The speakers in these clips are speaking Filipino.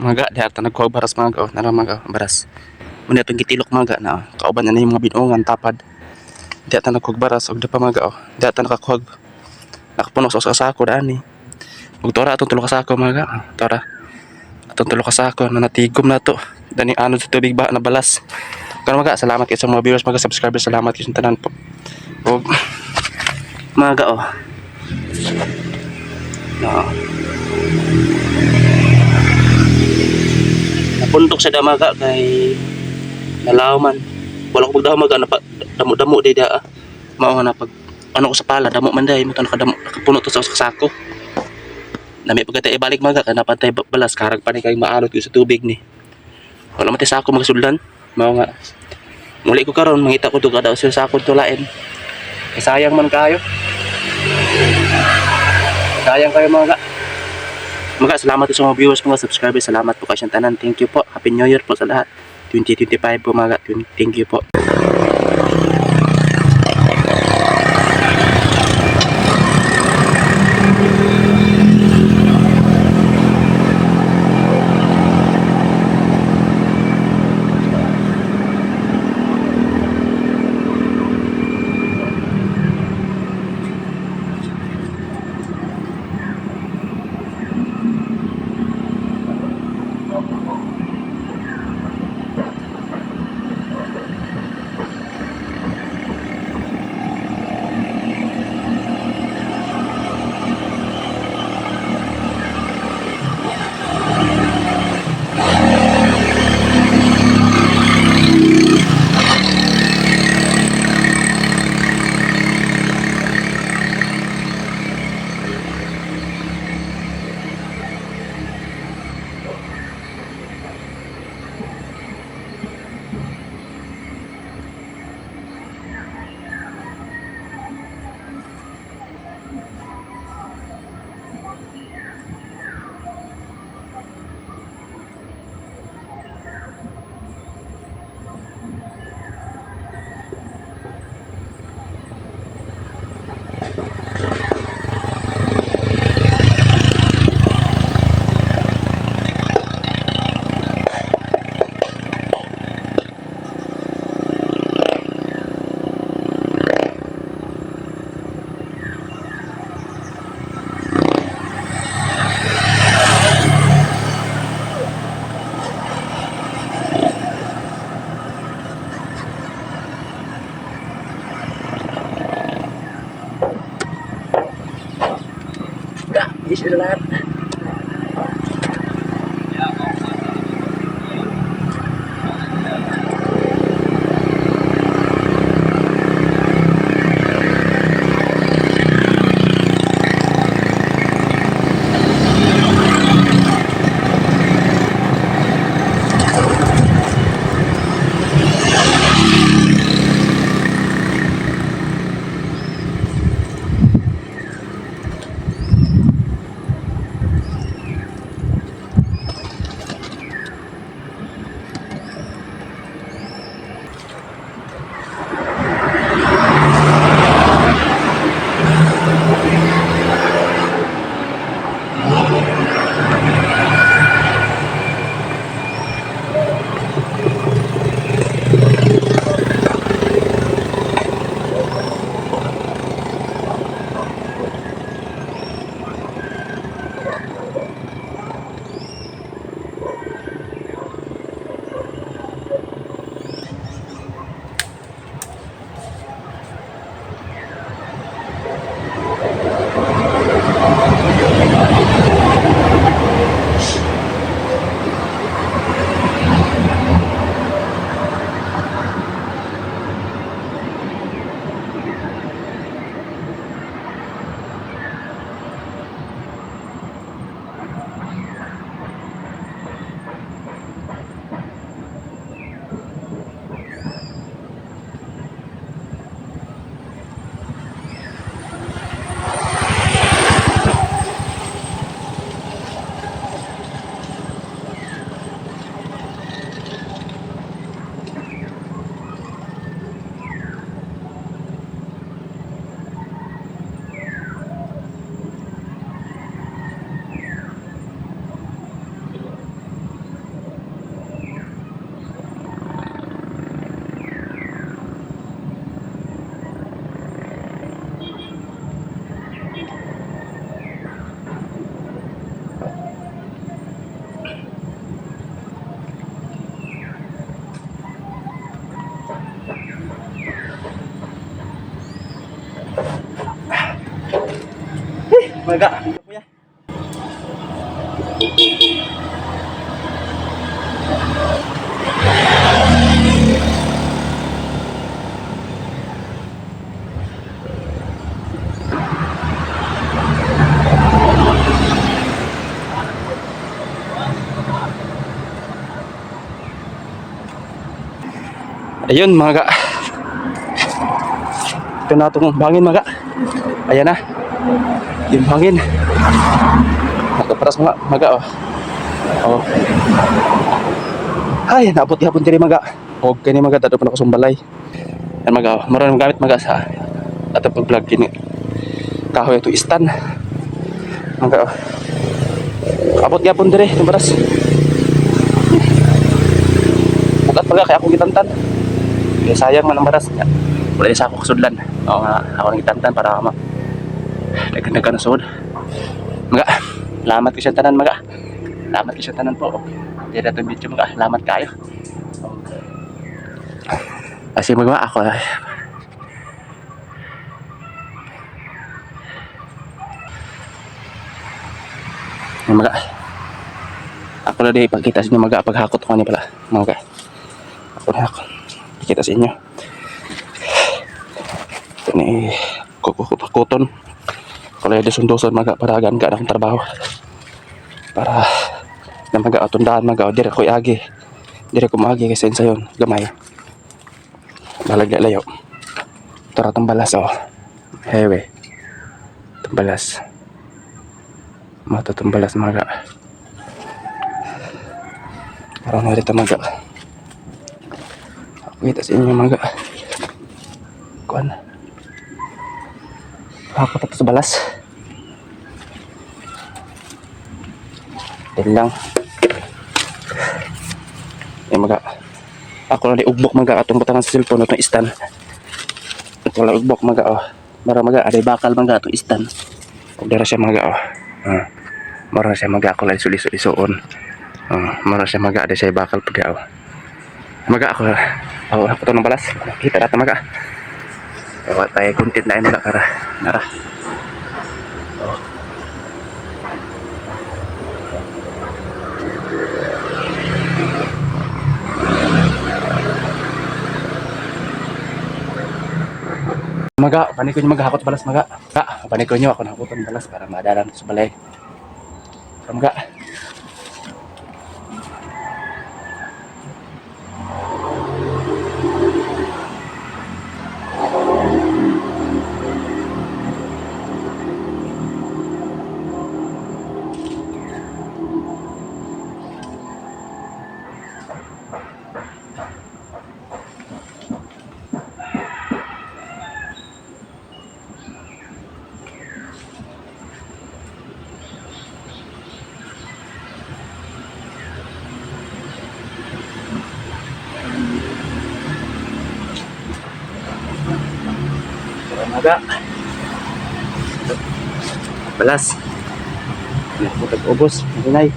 Mga di ata nagkuha baras mga mga baras. Muna itong gitilok mga na kauban na yung mga binungan tapad. Di ata nagkuha baras og pa mga di ata nakakuha nakapuno sa sako daan ni. Ug tora atong tulo ka sako mga tora. Atong tulo ka sako na natigom na to. Dani ano sa tubig ba na balas. Kano mga salamat kay sa mga viewers mga subscribers salamat kay sa tanan po. Og mga napuntok sa damaga kay nalaw man wala ko pagdamaga na damo-damo day daa mao nga na pag ano ko sa pala damo man day mo to nakapuno to sa sako nami pagkata ibalik maga kana pantay balas karag pa ni kay maalot ko sa tubig ni wala man tay sako magasuldan mao nga muli ko karon mangita ko to kada sa sako tulain kay sayang man kayo mga salamat sa mga viewers, mga subscribers. Salamat po kayo sa tanan. Thank you po. Happy New Year po sa lahat. 2025 po mga. Thank you po. Lahat. maga. Kuya. Ayun mga ga. Ito na itong buhangin mga ga. Ayan na. Yung buhangin. Nakaparas mga ga oh. Oh. Ay, naabot ihapon diri mga ga. Okay ni mga ga, dado pa na kusumbalay. Yan mga ga, maraming gamit mga ga sa ato pag-vlog kini. Kahoy ito istan. Mga ga oh. Abot ihapon diri, yung paras. Bukat mga ga, kaya akong gitantan. Kaya sayang man ang baras niya. Wala din sa ako kasudlan. Oo nga, ako nang itantan para naganda ng sud. Mga, salamat ko siya tanan mga. Salamat ko siya tanan po. Hindi na itong video mga, salamat kayo. Kasi mga ako mga, ako na din ipagkita sa inyo mga paghakot ko niya pala mga. Ako na ako. Kita sa inyo. Ito ni kukuton. Kalau ada sundusan mga para agan ka akong trabaho. Para na mga atundahan mga dire ko agi. Dire ko maagi kasi sayon gamay. Balagya layo. Tara tambalas oh. Hewe. Tambalas. Mata tambalas mga. Parang narita mga. Kita sa inyo mga. Kuan. Ako tapos sa balas. Yan lang. Yan mga. Ako na di ugbok mga atong batangan sa cellphone atong istan. Ito lang ugbok mga oh. Mara mga aday bakal mga atong istan. Ug dara siya mga oh. Mara siya mga ako lang sulis-sulisoon. Mara siya mga aday siya bakal pag oh. Mga ako ako to ng balas. Kita data mga. Ewa tayo content na mga kara. Nara. Oh. Maga, panik ko nyo maghakot balas maga. Panik ko nyo ako nahakotan balas para madalan sa balay. Maga. Maga. Balas. Ubos, maginay.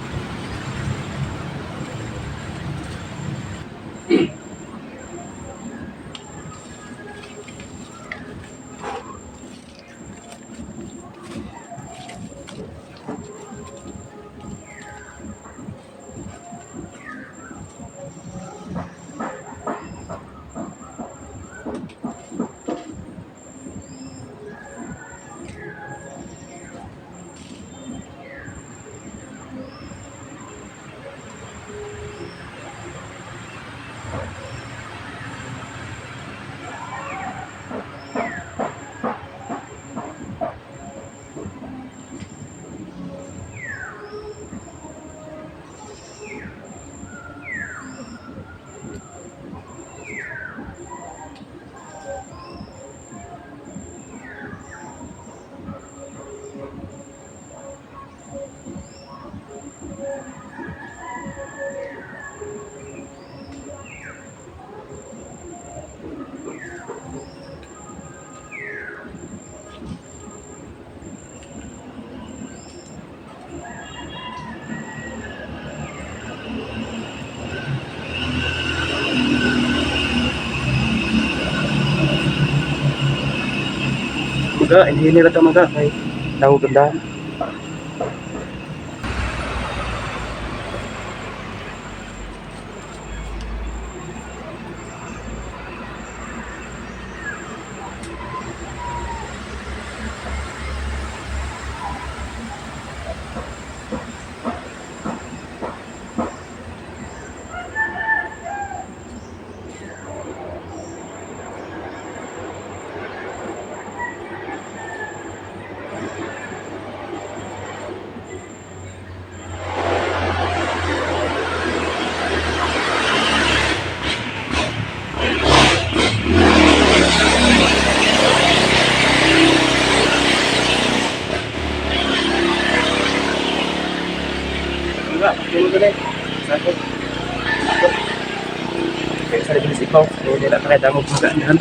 Maga, hindi nila ito maga kay tawag ganda. sa bilis ikaw. So, di na tayo dangog magaan.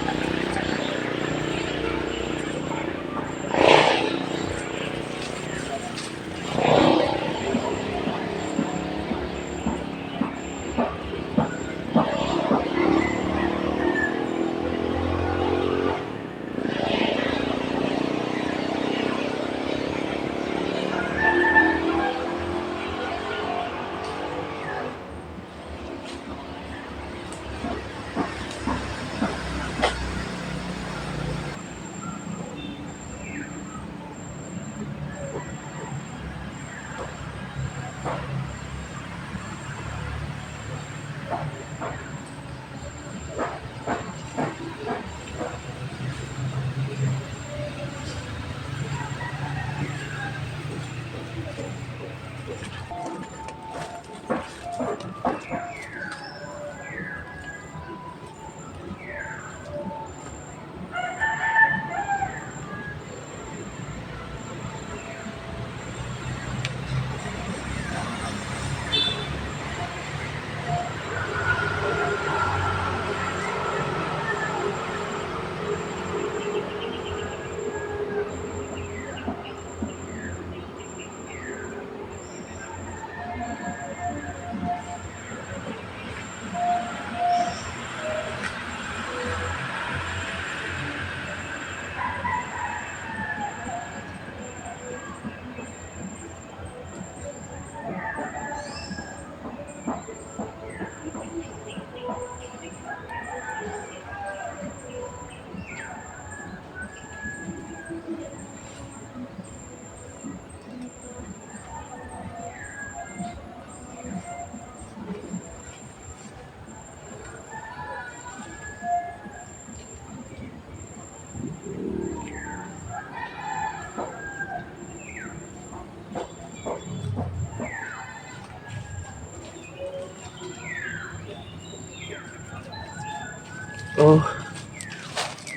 So,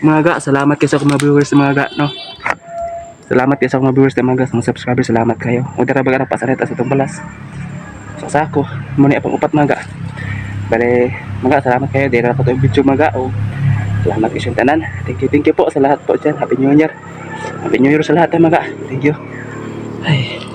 mga ga, salamat kayo sa mga viewers mga ga, no? Salamat kayo sa mga viewers mga ga, mga subscribers, salamat kayo. Huwag na baga na pasarita sa itong balas. So, sa ako, muna pang upat mga ga. Bale, mga ga, salamat kayo. Di na po itong video mga ga. O, salamat kayo sa tanan. Thank you po sa lahat po dyan. Happy New Year. Happy New Year sa lahat mga ga. Thank you. Ay.